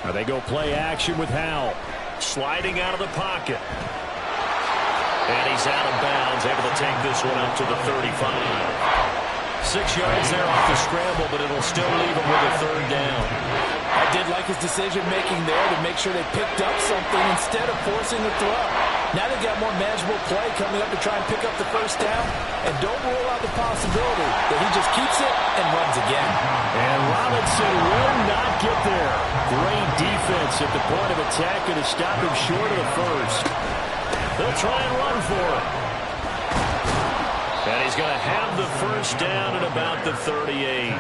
Now they go play action with Howell. Sliding out of the pocket. And he's out of bounds, able to take this one up to the 35. 6 yards there off the scramble, but it'll still leave him with a third down. I did like his decision-making there to make sure they picked up something instead of forcing the throw. Now they've got more manageable play coming up to try and pick up the first down. And don't rule out the possibility that he just keeps it and runs again. And Robinson will not get there. Great defense at the point of attack and to stop him short of the first. They'll try and run for it. And he's going to have the first down at about the 38.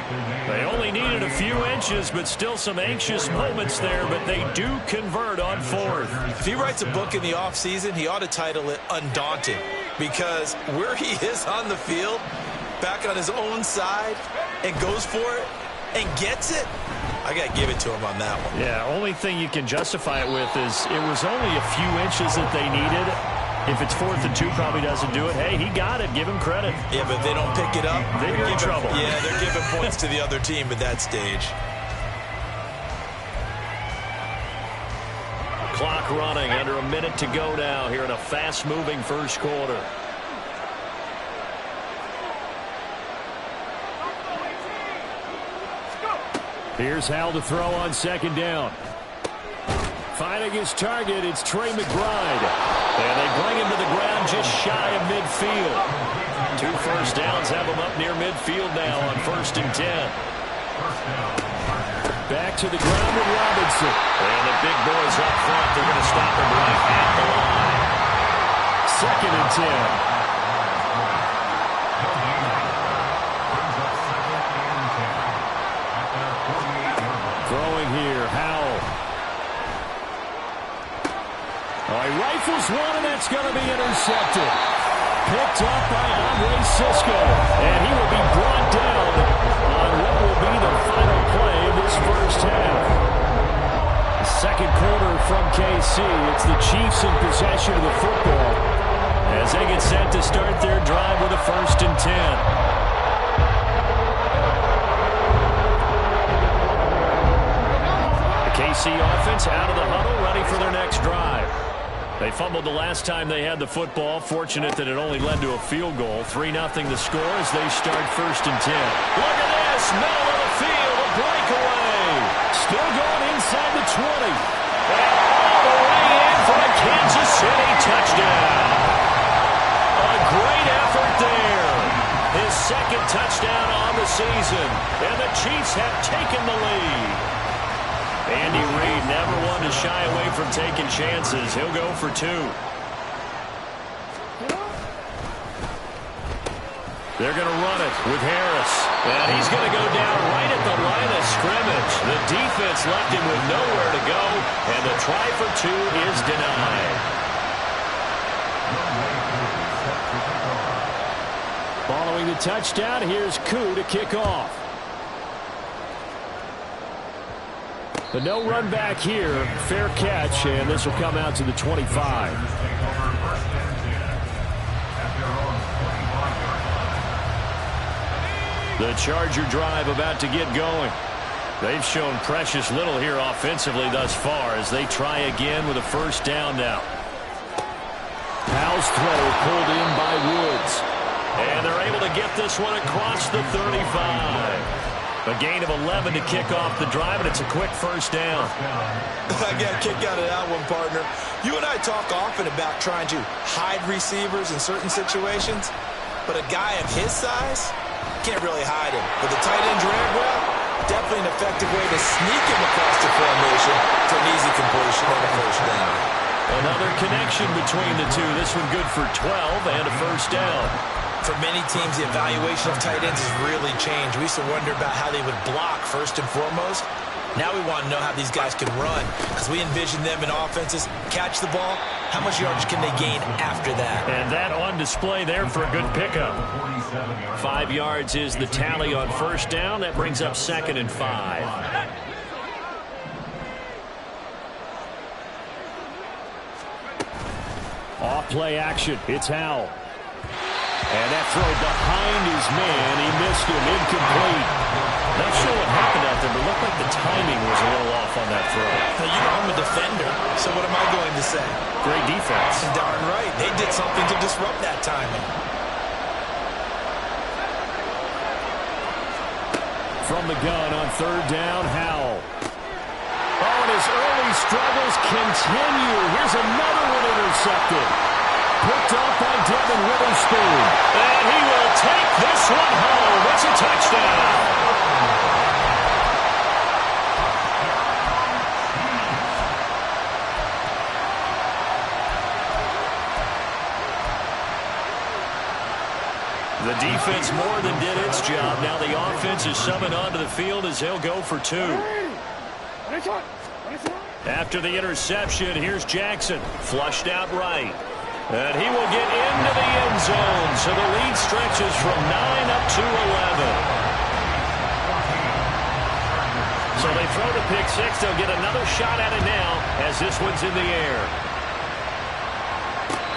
They only needed a few inches, but still some anxious moments there, but they do convert on fourth. If he writes a book in the offseason, he ought to title it Undaunted, because where he is on the field, back on his own side, and goes for it, and gets it, I got to give it to him on that one. Yeah, only thing you can justify it with is it was only a few inches that they needed. If it's 4th and 2, probably doesn't do it. Hey, he got it. Give him credit. Yeah, but if they don't pick it up, they're in trouble. Yeah, they're giving points to the other team at that stage. Clock running, under a minute to go now here in a fast-moving first quarter. Here's Howell to throw on second down. Finding his target, it's Trey McBride. And they bring him to the ground just shy of midfield. 2 first downs have him up near midfield now on 1st and 10. Back to the ground with Robinson. And the big boys up front, they're going to stop him right at the line. 2nd and 10. Throwing here, Howell. He rifles one, and that's going to be intercepted. Picked up by Andre Sisco. And he will be brought down on what will be the final play of this first half. The second quarter from KC. It's the Chiefs in possession of the football as they get set to start their drive with a 1st and 10. KC offense out of the huddle, ready for their next drive. They fumbled the last time they had the football. Fortunate that it only led to a field goal. 3-0 the score as they start 1st and 10. Look at this, middle of the field, a breakaway. Still going inside the 20. And all the way in for a Kansas City touchdown. A great effort there. His 2nd touchdown on the season. And the Chiefs have taken the lead. Andy Reid never one to shy away from taking chances. He'll go for 2. They're going to run it with Harris. And he's going to go down right at the line of scrimmage. The defense left him with nowhere to go. And the try for 2 is denied. Following the touchdown, here's Koo to kick off. The no run back here, fair catch, and this will come out to the 25. The Charger drive about to get going. They've shown precious little here offensively thus far as they try again with a 1st down now. Powell's throw pulled in by Woods. And they're able to get this one across the 35. A gain of 11 to kick off the drive, and it's a quick 1st down. I got a kick out of that one, partner. You and I talk often about trying to hide receivers in certain situations, but a guy of his size can't really hide him. But the tight end drag route, definitely an effective way to sneak him across the formation for an easy completion on a 1st down. Another connection between the two. This one good for 12 and a 1st down. For many teams, the evaluation of tight ends has really changed. We used to wonder about how they would block first and foremost. Now we want to know how these guys can run, because we envision them in offenses catch the ball. How much yardage can they gain after that? And that on display there for a good pickup. 5 yards is the tally on 1st down. That brings up 2nd and 5. Off play action. It's Howell. And that throw behind his man. He missed him. Incomplete. Not sure what happened out there, but it looked like the timing was a little off on that throw. Now, you know I'm a defender, so what am I going to say? Great defense. Darn right. They did something to disrupt that timing. From the gun on third down, Howell. Oh, and his early struggles continue. Here's another one intercepted. Picked off by Devin Witherspoon. And he will take this one home. It's a touchdown. The defense more than did its job. Now the offense is summoned onto the field as they'll go for two. After the interception, here's Jackson. Flushed out right. And he will get into the end zone. So the lead stretches from 9 up to 11. So they throw the pick six. They'll get another shot at it now as this one's in the air.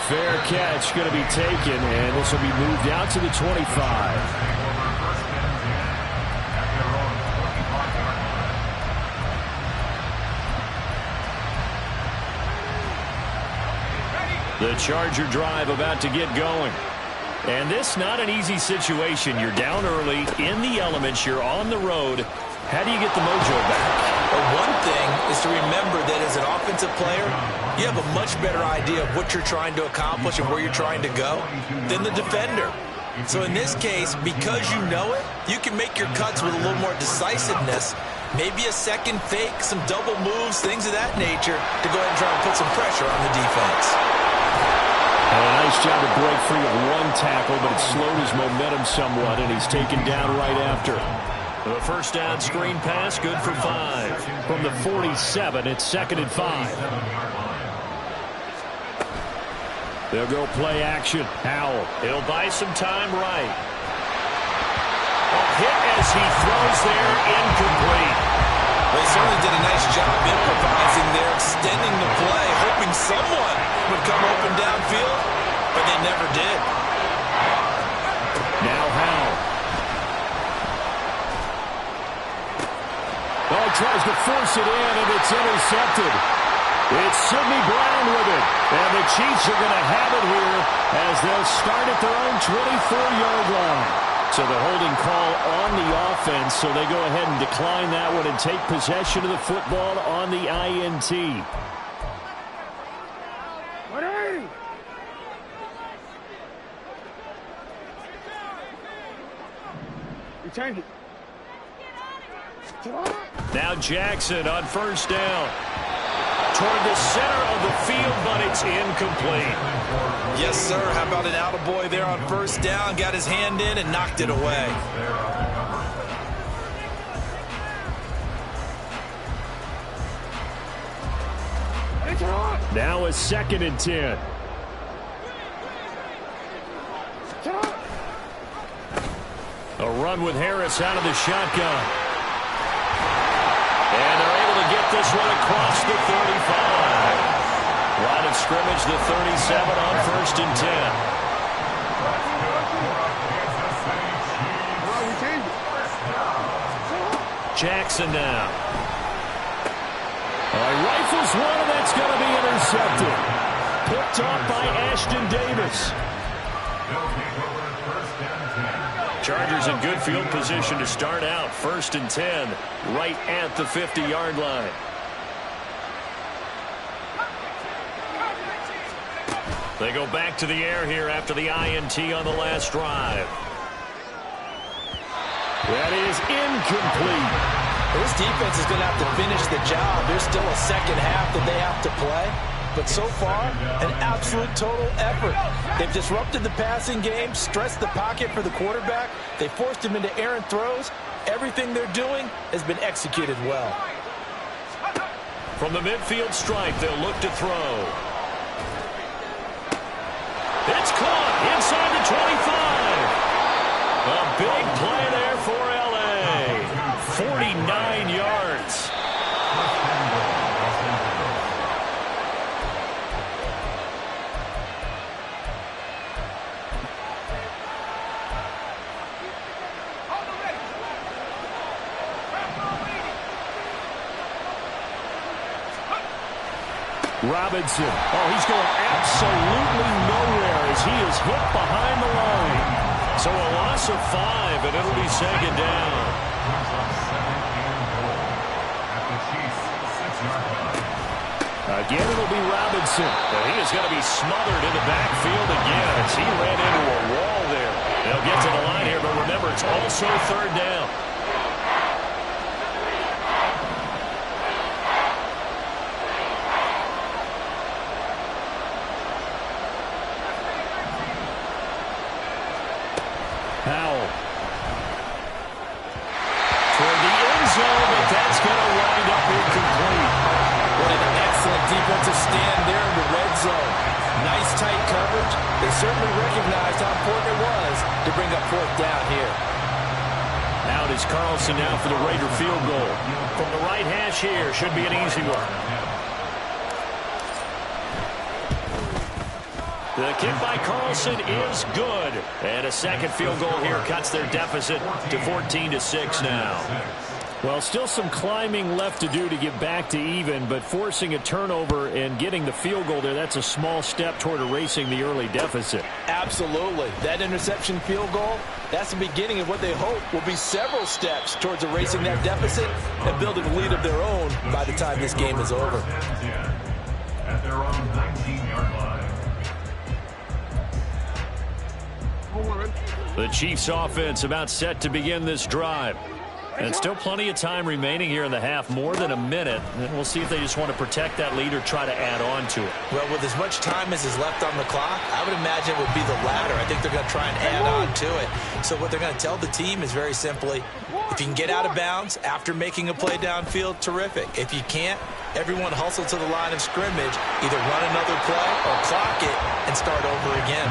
Fair catch going to be taken, and this will be moved out to the 25. The Charger drive about to get going. And this not an easy situation. You're down early, in the elements, you're on the road. How do you get the mojo back? Well, one thing is to remember that as an offensive player, you have a much better idea of what you're trying to accomplish and where you're trying to go than the defender. So in this case, because you know it, you can make your cuts with a little more decisiveness, maybe a second fake, some double moves, things of that nature, to go ahead and try and put some pressure on the defense. And a nice job to break free of one tackle, but it slowed his momentum somewhat, and he's taken down right after. The first down screen pass, good for 5. From the 47, it's 2nd and 5. They'll go play action. Howell, he'll buy some time right. A hit as he throws there, incomplete. They certainly did a nice job improvising there, extending the play, hoping someone would come open downfield, but they never did. Now Howell. Oh, he tries to force it in, and it's intercepted. It's Sidney Brown with it. And the Chiefs are going to have it here as they'll start at their own 24-yard line. So the holding call on the offense, so they go ahead and decline that one and take possession of the football on the INT. Now Jackson on first down. Toward the center of the field, but it's incomplete. Yes, sir. How about an attaboy there on first down? Got his hand in and knocked it away. Now a 2nd and 10. A run with Harris out of the shotgun. And they're able to get this one across the 35. Line of scrimmage, the 37 on 1st and 10. Jackson now. He rifles one, and that's going to be intercepted. Picked off by Ashton Davis. Chargers in good field position to start out. 1st and 10, right at the 50-yard line. They go back to the air here after the INT on the last drive. That is incomplete. This defense is going to have to finish the job. There's still a second half that they have to play. But so far, an absolute total effort. They've disrupted the passing game, stressed the pocket for the quarterback. They forced him into errant throws. Everything they're doing has been executed well. From the midfield stripe, they'll look to throw. It's caught inside the 25. A big play there for L.A. 49 yards. Robinson. Oh, he's going absolutely nowhere as he is hit behind the line. So a loss of 5, and it'll be second down. Again, it'll be Robinson. But he is going to be smothered in the backfield again as he ran into a wall there. They'll get to the line here, but remember, it's also third down. Powell. Toward the end zone, but that's going to wind up incomplete. What an excellent defensive stand there in the red zone. Nice tight coverage. They certainly recognized how important it was to bring up fourth down here. Out is Carlson now for the Raider field goal. From the right hash here, should be an easy one. The kick by Carlson is good. And a second field goal here cuts their deficit to 14-6 now. Well, still some climbing left to do to get back to even, but forcing a turnover and getting the field goal there, that's a small step toward erasing the early deficit. Absolutely. That interception field goal, that's the beginning of what they hope will be several steps towards erasing that deficit and building a lead of their own by the time this game is over. At their own 19-yard line. The Chiefs offense about set to begin this drive. And still plenty of time remaining here in the half, more than a minute. And we'll see if they just want to protect that lead or try to add on to it. Well, with as much time as is left on the clock, I would imagine it would be the latter. I think they're going to try and add on to it. So what they're going to tell the team is very simply, if you can get out of bounds after making a play downfield, terrific. If you can't, everyone hustle to the line of scrimmage, either run another play or clock it and start over again.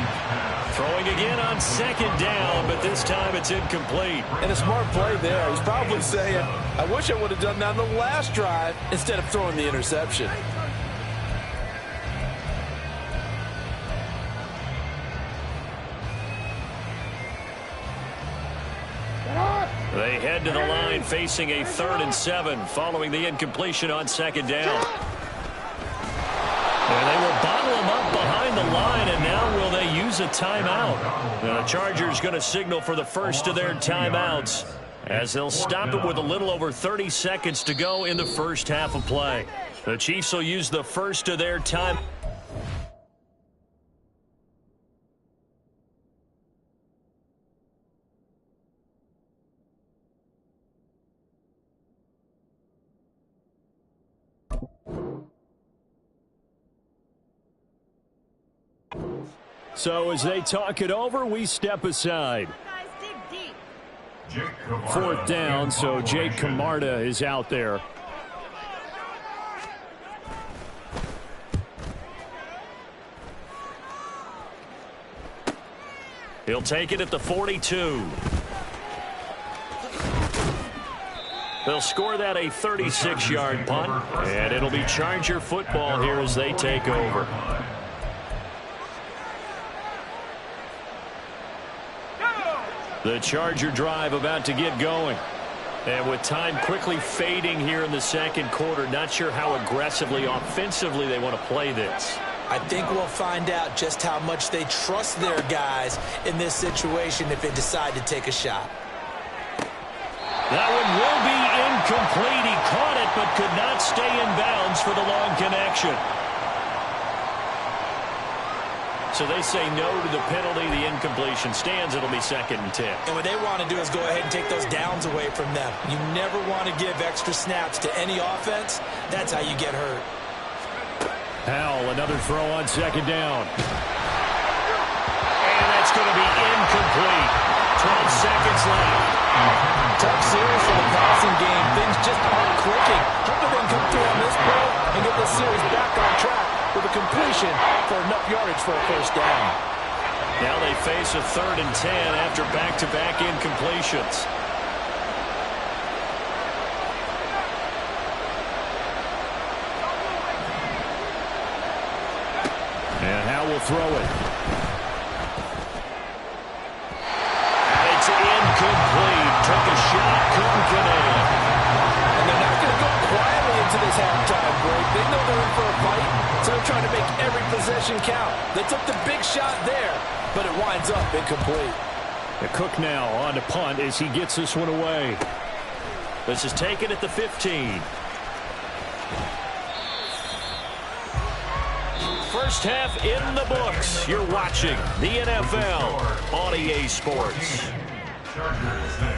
Throwing again on second down, but this time it's incomplete. And a smart play there. He's probably saying, I wish I would have done that on the last drive instead of throwing the interception. They head to the line facing a 3rd and 7 following the incompletion on second down. And they will bottle him up behind the line, and now will they use a timeout? And the Chargers going to signal for the first of their timeouts as they'll stop it with a little over 30 seconds to go in the first half of play. The Chiefs will use the first of their time. So as they talk it over, we step aside. 4th down, so Jake Camarda is out there. He'll take it at the 42. They'll score that a 36-yard punt, and it'll be Charger football here as they take over. The Charger drive about to get going. And with time quickly fading here in the second quarter, not sure how aggressively, offensively they want to play this. I think we'll find out just how much they trust their guys in this situation if they decide to take a shot. That one will be incomplete. He caught it but could not stay in bounds for the long connection. So they say no to the penalty. The incompletion stands. It'll be 2nd and 10. And what they want to do is go ahead and take those downs away from them. You never want to give extra snaps to any offense. That's how you get hurt. Powell, another throw on second down. And that's going to be incomplete. 12 seconds left. Tough series for the passing game. Things just aren't clicking. Hopefully they can come through on this play and get this series back on track with a completion for enough yardage for a first down. Now they face a 3rd and 10 after back-to-back incompletions. And Howe will throw it. It's incomplete. Took a shot, couldn't connect. And they're not going to go quietly into this this halftime break. They know they're in for a fight, so they're trying to make every possession count. They took the big shot there, but it winds up incomplete. The Cook now on to punt as he gets this one away. This is taken at the 15. First half in the books. You're watching the NFL on EA Sports. Chargers 6.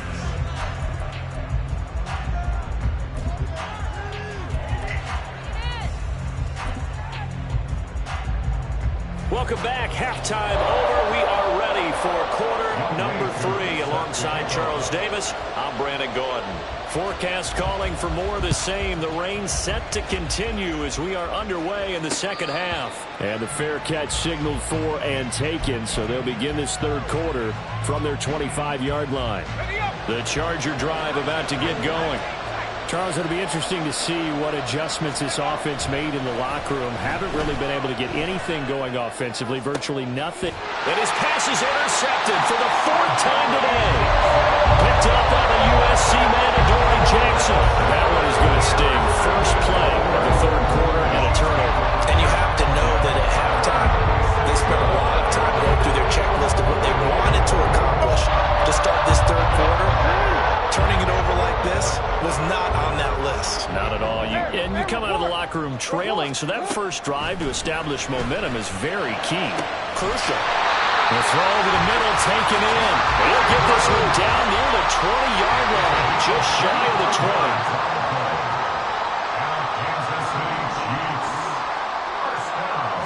Welcome back. Halftime over. We are ready for quarter number 3. Alongside Charles Davis, I'm Brandon Gordon. Forecast calling for more of the same. The rain set to continue as we are underway in the second half. And the fair catch signaled for and taken, so they'll begin this third quarter from their 25-yard line. The Charger drive about to get going. Charles, it'll be interesting to see what adjustments this offense made in the locker room. Haven't really been able to get anything going offensively, virtually nothing. And his pass is intercepted for the 4th time today. Picked up by the USC man, Adoree Jackson. That one is going to sting. First play of the third quarter and a turnover. And you have to know that at halftime, they spent a lot of time going through their checklist of what they wanted to accomplish to start this third quarter. Turning it over like this was not on that list. Not at all. And you come out of the locker room trailing, so that first drive to establish momentum is very key. Crucial. The throw over the middle, taken in. He'll get this one down near the 20-yard line, just shy of the 20. Kansas City Chiefs. First down.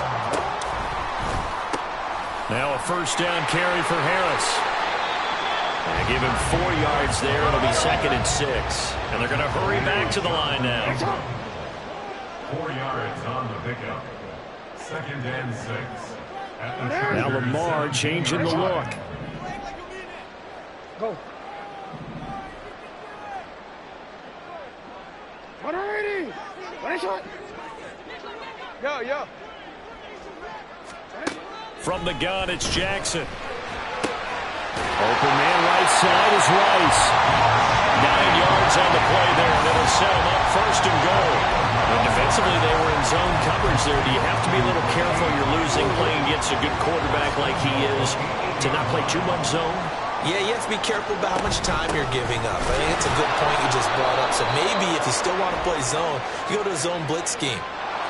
Now a first down carry for Harris. And give him 4 yards there. It'll be 2nd and 6. And they're going to hurry back to the line now. 4 yards on the pickup. 2nd and 6. Now Lamar changing the look. Go. 180. One shot. Yo. From the gun, it's Jackson. Open man right side is Rice. 9 yards on the play there, and it'll set him up 1st and goal. And defensively, they were in zone coverage there. Do you have to be a little careful? You're losing playing against a good quarterback like he is to not play too much zone? Yeah, you have to be careful about how much time you're giving up. I think it's a good point you just brought up. So maybe if you still want to play zone, you go to a zone blitz scheme.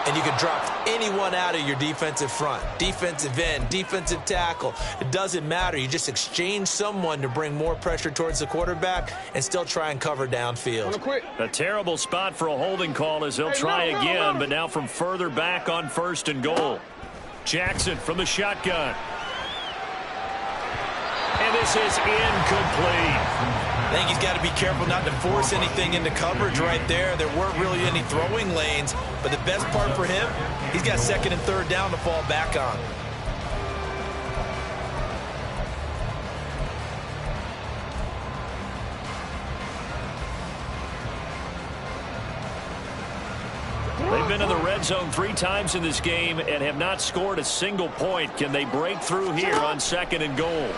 And you can drop anyone out of your defensive front. Defensive end, defensive tackle. It doesn't matter. You just exchange someone to bring more pressure towards the quarterback and still try and cover downfield. A terrible spot for a holding call as they'll try again, but now from further back on 1st and goal. Jackson from the shotgun. And this is incomplete. I think he's got to be careful not to force anything into coverage right there. There weren't really any throwing lanes, but the best part for him, he's got 2nd and 3rd down to fall back on. They've been in the red zone 3 times in this game and have not scored a single point. Can they break through here on 2nd and goal?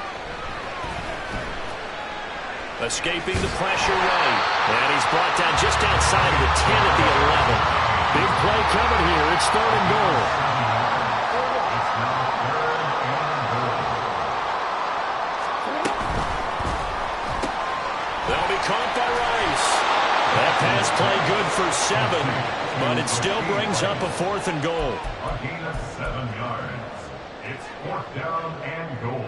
Escaping the pressure right. And he's brought down just outside of the 10 at the 11. Big play coming here. It's 3rd and goal. They'll be caught by Rice. That pass play good for 7, but it still brings up a 4th and goal. A gain of 7 yards. It's 4th down and goal.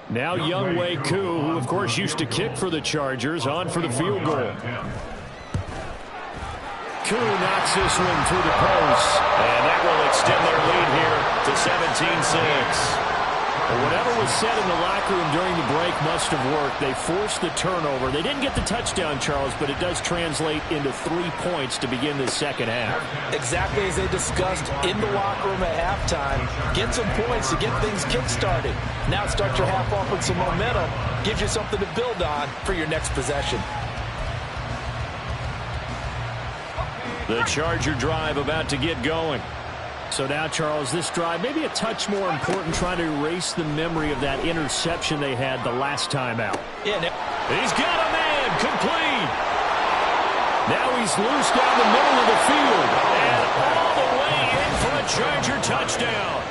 Now Young Wei Koo, who of course used to kick for the Chargers, on for the field goal. Koo knocks this one through the post, and that will extend their lead here to 17-6. Whatever was said in the locker room during the break must have worked. They forced the turnover. They didn't get the touchdown, Charles, but it does translate into 3 points to begin the second half. Exactly as they discussed in the locker room at halftime. Get some points to get things kick-started. Now start your half off with some momentum. Gives you something to build on for your next possession. The Charger drive about to get going. So now, Charles, this drive maybe a touch more important, trying to erase the memory of that interception they had the last time out. Yeah, he's got a man complete. Now he's loose down the middle of the field. And all the way in for a Charger touchdown.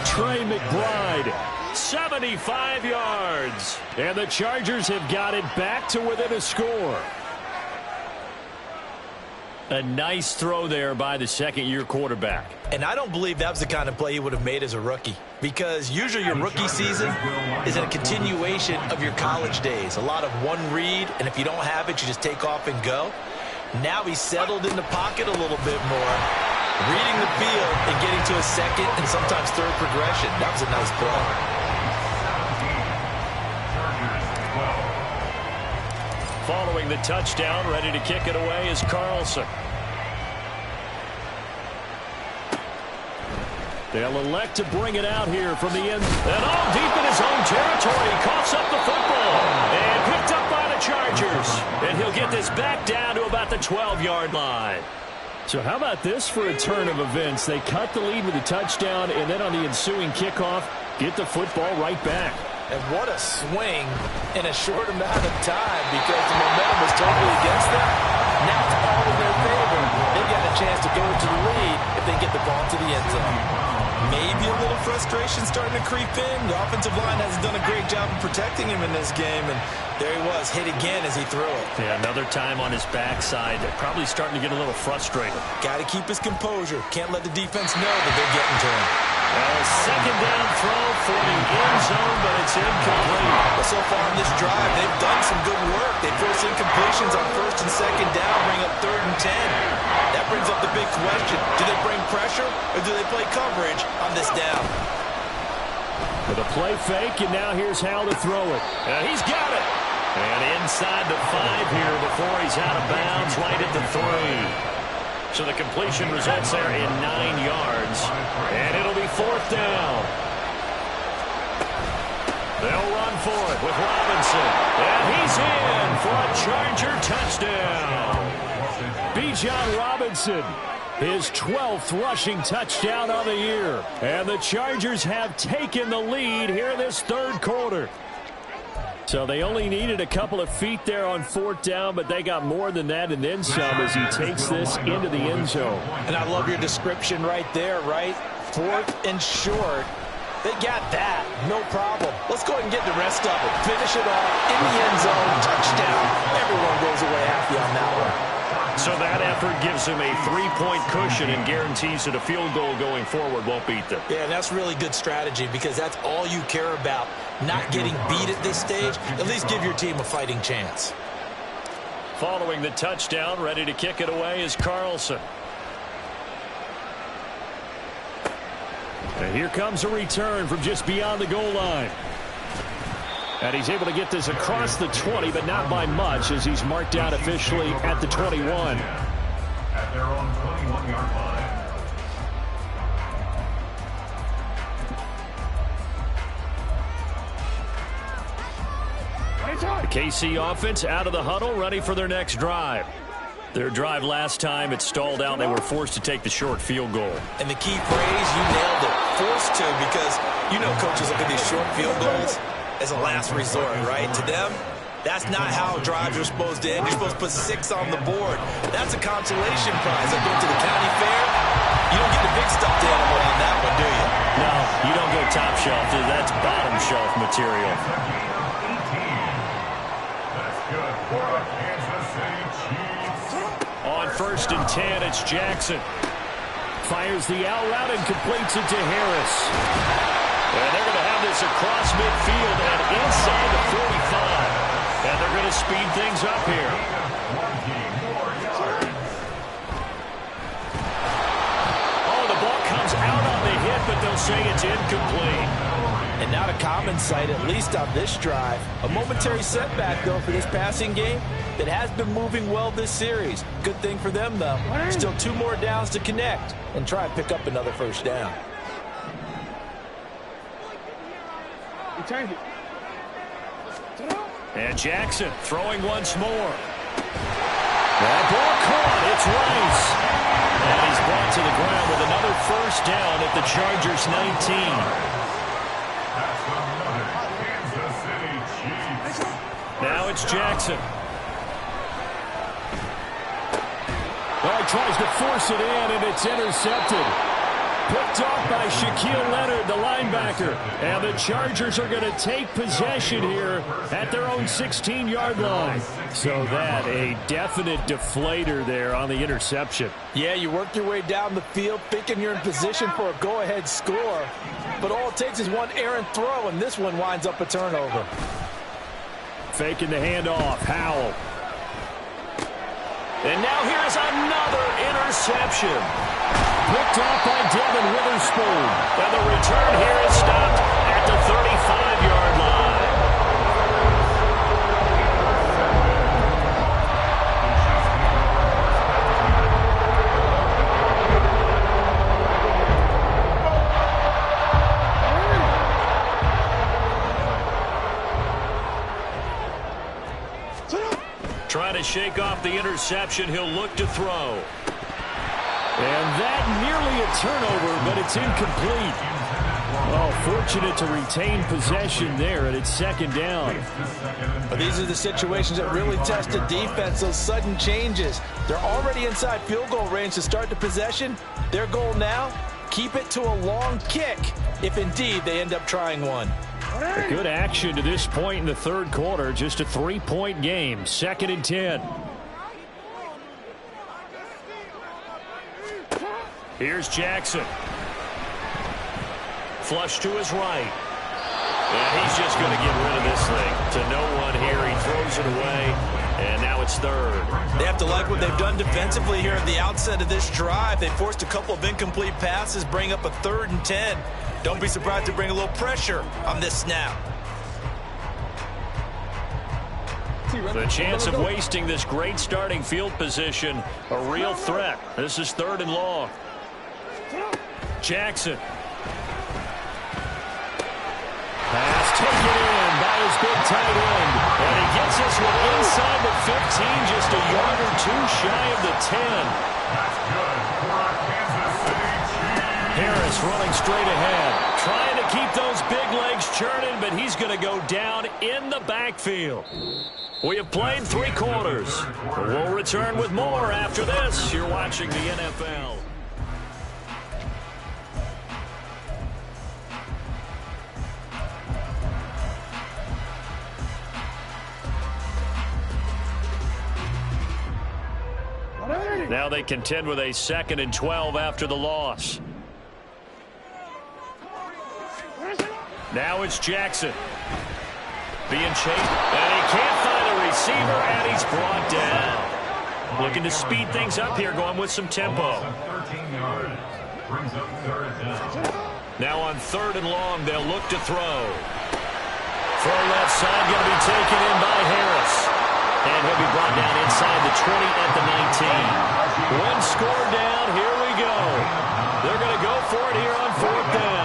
Trey McBride, 75 yards. And the Chargers have got it back to within a score. A nice throw there by the second-year quarterback. And I don't believe that was the kind of play he would have made as a rookie, because usually your rookie season is a continuation of your college days. A lot of one read, and if you don't have it, you just take off and go. Now he's settled in the pocket a little bit more, reading the field and getting to a second and sometimes third progression. That was a nice play. Following the touchdown, ready to kick it away is Carlson. They'll elect to bring it out here from the end. And all deep in his own territory. Coughs up the football. And picked up by the Chargers. And he'll get this back down to about the 12-yard line. So how about this for a turn of events? They cut the lead with a touchdown, and then on the ensuing kickoff, get the football right back. And what a swing in a short amount of time, because the momentum was totally against them. Now it's all in their favor. They've got a chance to go into the lead if they get the ball to the end zone. Maybe a little frustration starting to creep in. The offensive line hasn't done a great job of protecting him in this game, and there he was, hit again as he threw it. Yeah, another time on his backside. Probably starting to get a little frustrated. Got to keep his composure. Can't let the defense know that they're getting to him. A second down throw for the end zone, but it's incomplete. But so far in this drive, they've done some good work. They force incompletions on first and second down, bring up 3rd and 10. That brings up the big question. Do they bring pressure, or do they play coverage on this down? With a play fake, and now here's Hal to throw it. He's got it. And inside the 5 here before he's out of bounds, right at the 3. So the completion results there in 9 yards. And it'll be 4th down. They'll run for it with Robinson. And he's in for a Charger touchdown. Bijan Robinson, his 12th rushing touchdown of the year. And the Chargers have taken the lead here in this 3rd quarter. So they only needed a couple of feet there on 4th down, but they got more than that and then some as he takes this into the end zone. And I love your description right there, right? 4th and short. They got that. No problem. Let's go ahead and get the rest of it. Finish it off in the end zone. Touchdown. Everyone goes away happy on that one. So that effort gives him a 3-point cushion and guarantees that a field goal going forward won't beat them. Yeah, that's really good strategy, because that's all you care about. Not getting beat at this stage. At least give your team a fighting chance. Following the touchdown, ready to kick it away is Carlson. And here comes a return from just beyond the goal line. And he's able to get this across the 20, but not by much, as he's marked out officially at the 21. At their own 21-yard line. The KC offense out of the huddle, ready for their next drive. Their drive last time, it stalled out. They were forced to take the short field goal. And the key phrase, you nailed it. Forced to, because you know coaches look at these short field goals as a last resort, right? To them, that's not how drives are supposed to end. You're supposed to put 6 on the board. That's a consolation prize. Like going to the county fair, you don't get the big stuffed animal on that one, do you? No, you don't go top shelf. That's bottom shelf material. That's good for the Kansas City Chiefs. On 1st and 10, it's Jackson. Fires the out route and completes it to Harris. And they're going to have this across midfield and inside the 45. And they're going to speed things up here. Oh, the ball comes out on the hit, but they'll say it's incomplete. And not a common sight, at least on this drive. A momentary setback, though, for this passing game that has been moving well this series. Good thing for them, though. Still 2 more downs to connect and try and pick up another 1st down. And Jackson throwing once more. That ball caught. It's Rice. And he's brought to the ground with another first down at the Chargers' 19. Now it's Jackson. Oh, he tries to force it in, and it's intercepted. Picked off by Shaquille Leonard, the linebacker. And the Chargers are going to take possession here at their own 16-yard line. So that, a definite deflator there on the interception. Yeah, you work your way down the field thinking you're in position for a go-ahead score. But all it takes is one errant throw, and this one winds up a turnover. Faking the handoff, Howell. And now here's another interception. Picked off by Devin Witherspoon. And the return here is stopped at the 35-yard line. Trying to shake off the interception. He'll look to throw. And that nearly a turnover, but it's incomplete. Oh, fortunate to retain possession there, and it's second down. But these are the situations that really test a defense, those sudden changes. They're already inside field goal range to start the possession. Their goal now, keep it to a long kick, if indeed they end up trying one. A good action to this point in the third quarter. Just a 3-point game. 2nd and 10. Here's Jackson. Flush to his right. And he's just going to get rid of this thing. To no one here. He throws it away. And now it's third. They have to like what they've done defensively here at the outset of this drive. They forced a couple of incomplete passes, bring up a 3rd and 10. Don't be surprised to bring a little pressure on this snap. The chance of wasting this great starting field position, a real threat. This is 3rd and long. Jackson. Pass taken in by his big tight end. And he gets this one inside the 15, just a yard or two shy of the 10. That's good for our Kansas City Chiefs. Harris running straight ahead, trying to keep those big legs churning, but he's going to go down in the backfield. We have played 3 quarters. We'll return with more after this. You're watching the NFL. Now they contend with a 2nd and 12 after the loss. Now it's Jackson. Being chased, and he can't find a receiver, and he's brought down. Looking to speed things up here, going with some tempo. 13 yards. Brings up 3rd down. Now on 3rd and long, they'll look to throw. Far left side going to be taken in by Harris. And he'll be brought down inside the 20 at the 19. One score down, here we go. They're going to go for it here on 4th down.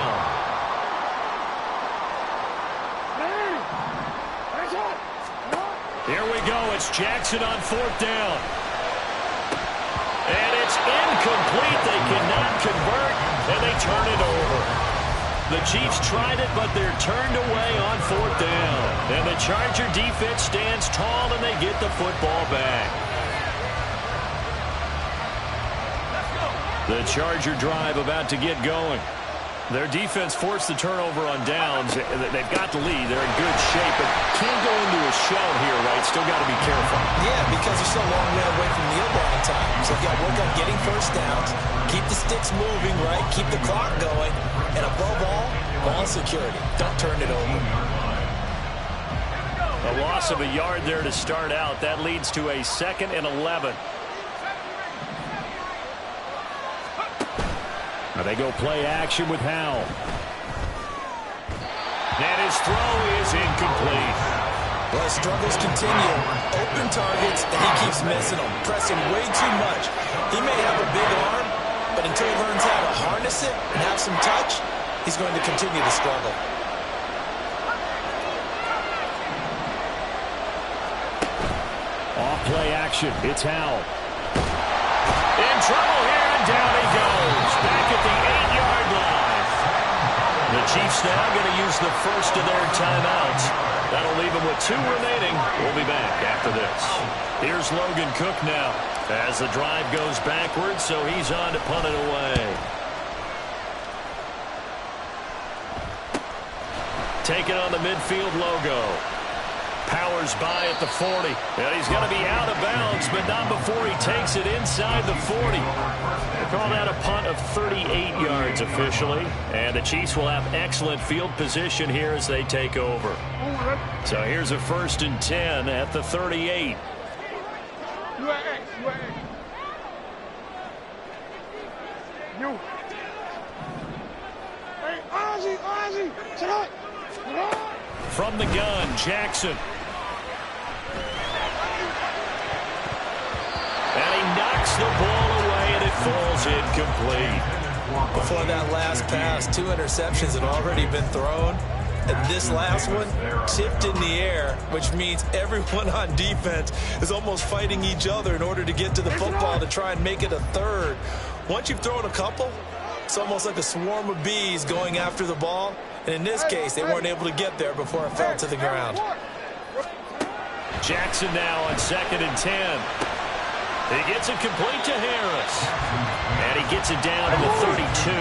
Here we go. It's Jackson on 4th down. And it's incomplete. They cannot convert, and they turn it over. The Chiefs tried it, but they're turned away on 4th down. And the Charger defense stands tall, and they get the football back. The Charger drive about to get going. Their defense forced the turnover on downs. They've got the lead. They're in good shape, but can't go into a shell here, right? Still got to be careful. Yeah, because they're still a long way away from kneel down time. So you've got to work on getting first downs, keep the sticks moving, right? Keep the clock going. And above all, ball security. Don't turn it over. A loss of a yard there to start out. That leads to a 2nd and 11. Now they go play action with Howell. And his throw is incomplete. Well, his struggles continue. Open targets, and he keeps missing them. Pressing way too much. He may have a big arm, but until he learns how to harness it and have some touch, he's going to continue to struggle. Off play action. It's Howell. In trouble here, and down he goes. Back at the 8-yard line. The Chiefs now going to use the first of their timeouts. That'll leave them with 2 remaining. We'll be back after this. Here's Logan Cook now as the drive goes backwards, so he's on to punt it away. Taking on the midfield logo. Powers by at the 40. And he's going to be out of bounds, but not before he takes it inside the 40. They call that a punt of 38 yards officially. And the Chiefs will have excellent field position here as they take over. So here's a 1st and 10 at the 38. You. Hey, Ozzy, sit up. From the gun, Jackson. And he knocks the ball away, and it falls incomplete. Before that last pass, 2 interceptions had already been thrown. And this last one tipped in the air, which means everyone on defense is almost fighting each other in order to get to the football to try and make it a third. Once you've thrown a couple, it's almost like a swarm of bees going after the ball. And in this case, they weren't able to get there before it fell to the ground. Jackson now on 2nd and 10. He gets it complete to Harris. And he gets it down to the 32.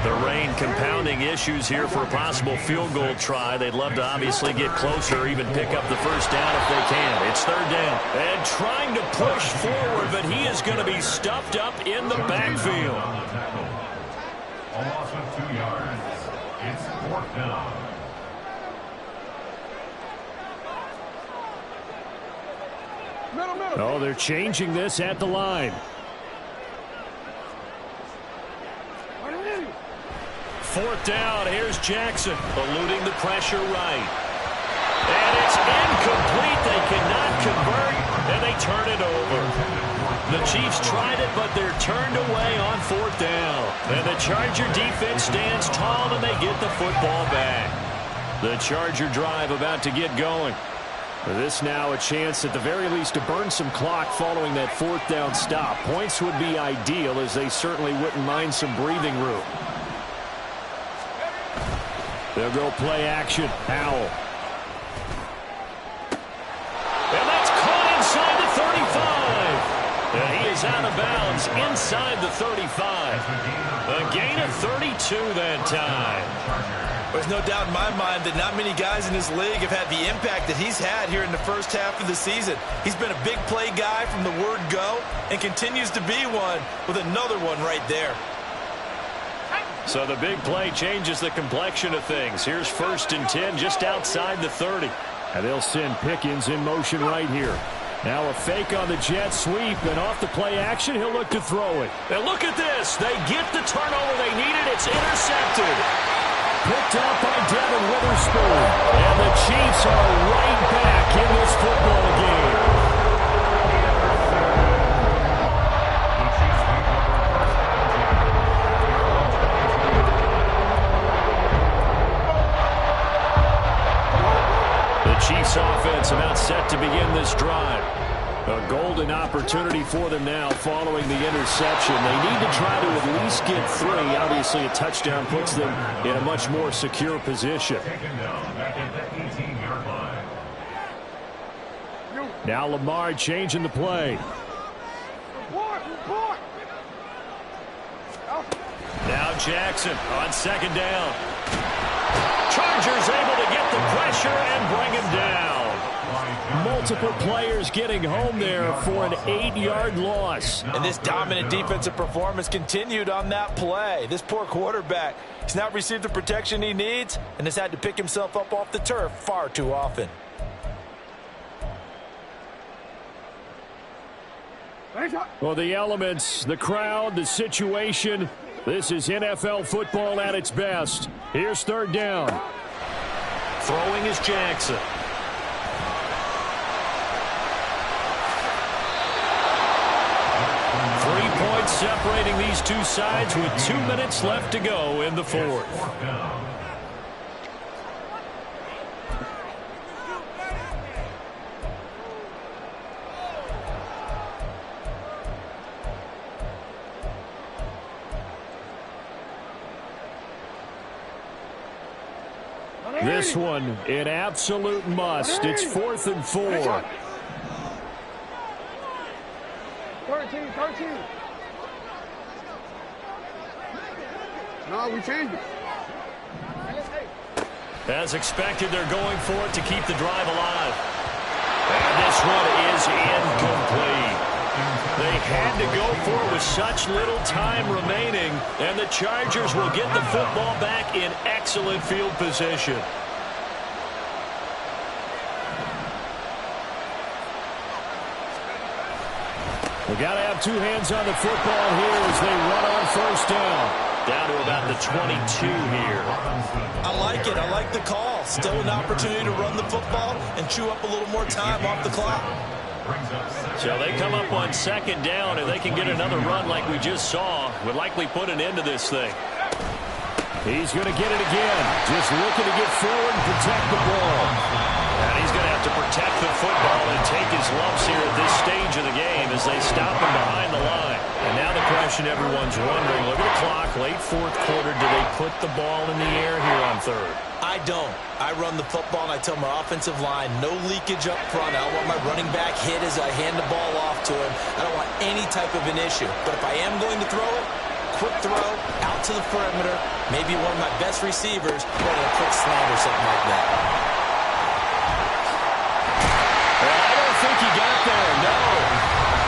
The rain compounding issues here for a possible field goal try. They'd love to obviously get closer, even pick up the first down if they can. It's 3rd down. And trying to push forward, but he is going to be stuffed up in the backfield. A loss of 2 yards. It's 4th down. Oh, they're changing this at the line. 4th down. Here's Jackson, eluding the pressure right. And it's incomplete. They cannot convert, and they turn it over. The Chiefs tried it, but they're turned away on 4th down. And the Charger defense stands tall, and they get the football back. The Charger drive about to get going. This now a chance at the very least to burn some clock following that 4th down stop. Points would be ideal, as they certainly wouldn't mind some breathing room. They'll go play action. Howell. And that's caught inside the 35. And he is out of bounds inside the 35. A gain of 32 that time. There's no doubt in my mind that not many guys in this league have had the impact that he's had here in the first half of the season. He's been a big play guy from the word go and continues to be one with another one right there. So the big play changes the complexion of things. Here's 1st and 10 just outside the 30. And they'll send Pickens in motion right here. Now a fake on the jet sweep, and off the play action, he'll look to throw it. And look at this. They get the turnover they needed. It's intercepted. Picked up by Devin Witherspoon. And the Chiefs are right back in this football game. Chiefs offense about set to begin this drive. A golden opportunity for them now following the interception. They need to try to at least get 3. Obviously, a touchdown puts them in a much more secure position. Now Lamar changing the play. Now Jackson on 2nd down. Chargers able to get the pressure and bring him down. Multiple players getting home there for an 8-yard loss. And this dominant defensive performance continued on that play. This poor quarterback has not received the protection he needs and has had to pick himself up off the turf far too often. Well, the elements, the crowd, the situation. This is NFL football at its best. Here's 3rd down. Throwing is Jackson. Points separating these two sides with 2 minutes left to go in the 4th. This one, an absolute must. It's 4th and 4. 13. No, we changed it. As expected, they're going for it to keep the drive alive. And this one is incomplete. They had to go for it with such little time remaining, and the Chargers will get the football back in excellent field position. We got to have two hands on the football here as they run on first down. Down to about the 22 here. I like it. I like the call. Still an opportunity to run the football and chew up a little more time off the clock. So they come up on second down, and they can get another run like we just saw. Would likely put an end to this thing. He's going to get it again. Just looking to get forward and protect the ball. And he's going to have to protect the football and take his lumps here at this stage of the game as they stop him behind the line. And now the question everyone's wondering, look at the clock, late fourth quarter, do they put the ball in the air here on third? I don't. I run the football, and I tell my offensive line, no leakage up front. I don't want my running back hit as I hand the ball off to him. I don't want any type of an issue. But if I am going to throw it, quick throw, out to the perimeter, maybe one of my best receivers, or a quick slant or something like that. I don't think he got there, no.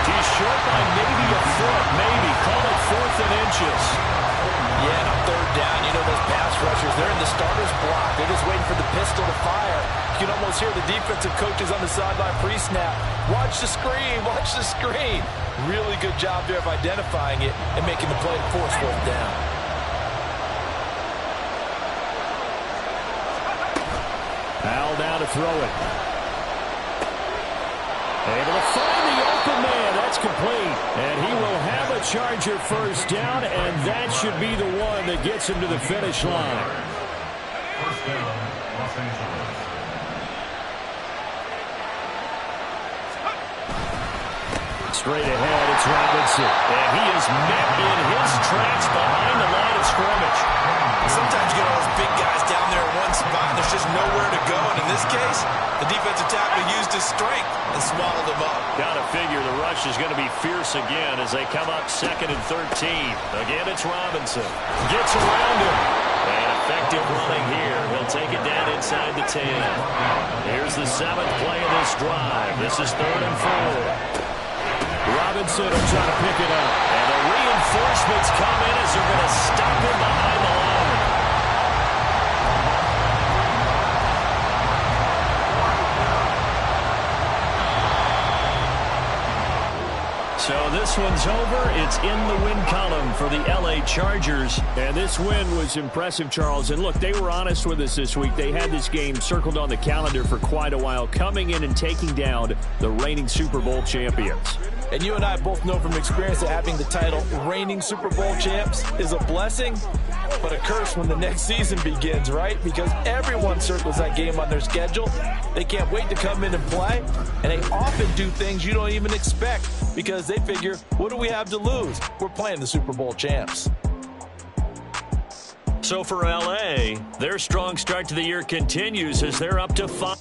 He's short by maybe a foot, maybe. Call it 4th and inches. Yeah, and on third down, you know those pass rushers, they're in the starter's block. They're just waiting for the pistol to fire. You can almost hear the defensive coaches on the sideline pre-snap. Watch the screen, watch the screen. Really good job there of identifying it and making the play to force 4th down. Powell down to throw it. Able to find the open man. That's complete. And he will have a Charger first down, and that should be the one that gets him to the finish line. First down, Los Angeles. Straight ahead, it's Robinson. And he is met in his tracks behind the line of scrimmage. Sometimes you get all those big guys down there in one spot, and there's just nowhere to go. And in this case, the defensive tackle used his strength and swallowed him up. Got to figure the rush is going to be fierce again as they come up 2nd and 13. Again, it's Robinson. Gets around him. And effective running here. He'll take it down inside the 10. Here's the 7th play of this drive. This is 3rd and 4. Robinson will try to pick it up. And the reinforcements come in as they're going to stop him behind the line. So this one's over. It's in the win column for the LA Chargers. And this win was impressive, Charles. And look, they were honest with us this week. They had this game circled on the calendar for quite a while, coming in and taking down the reigning Super Bowl champions. And you and I both know from experience that having the title reigning Super Bowl champs is a blessing, but a curse when the next season begins, right? Because everyone circles that game on their schedule. They can't wait to come in and play, and they often do things you don't even expect because they figure, what do we have to lose? We're playing the Super Bowl champs. So for LA, their strong start to the year continues as they're up to 5.